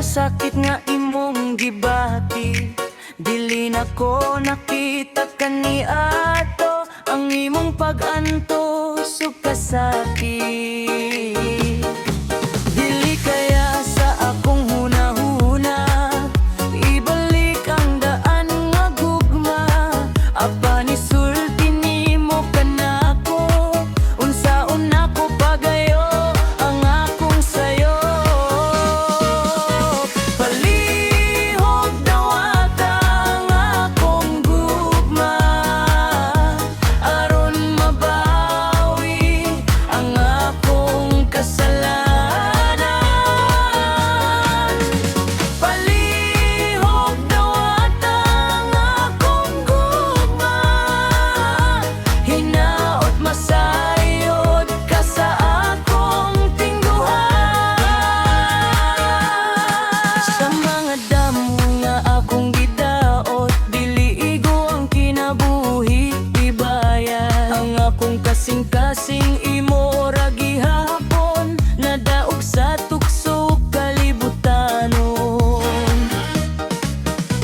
kasakit nga imong gibati, dili na ko nakita kaniadto ang imong pag-antos ug kasakit. Dili kaya sa akong hunahuna ibalik ang daan nga gugma, apa ni sulti nimo kanako unsaon nako pagayo ang akong sayo. Palihog dawata ang akong gugma aron mabawi ang akong kasalanan. Palihog dawata ang akong gugma, hinaot masayod ka sa akong tingguhan. Sa mga damo nga akong gidaot, dili igo ang kinabuhi ibayan. Ang akong kasing-kasing imo ra gihapon, nadaog sa tukso kalibutanon.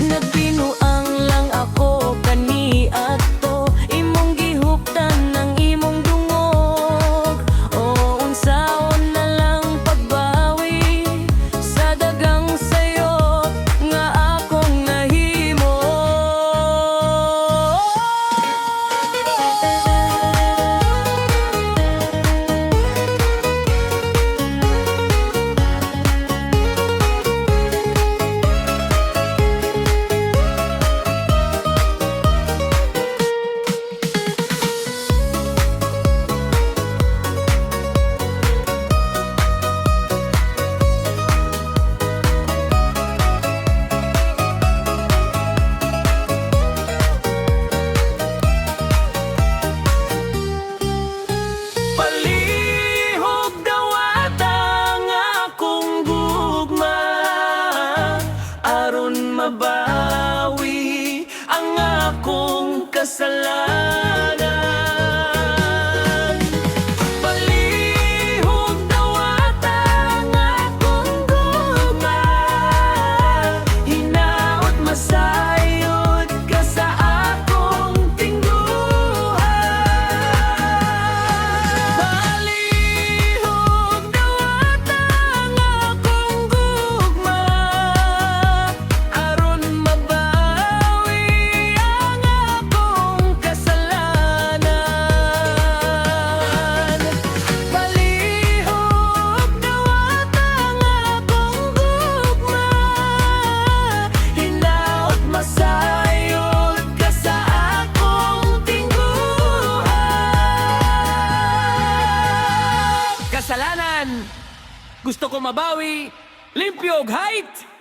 Nagbinuang lang ako kaniadto, imong gihuptan ng imong dungog. O unsaon na lang pagbawi sa dagang sayo nga akong nahimo. Palihog dawata ang akong gugma aron mabawi ang akong kasalanan. Palihog dawata ang akong gugma, hinaot masayod ka sa akong tingguhan. Palihog dawata ang akong gugma aron mabawi ang akong kasalanan. Palihog dawata ang akong gugma, hinaot masayod ka sa akong tingguhan. Kasalanan, gusto ko mabawi, limpyog height.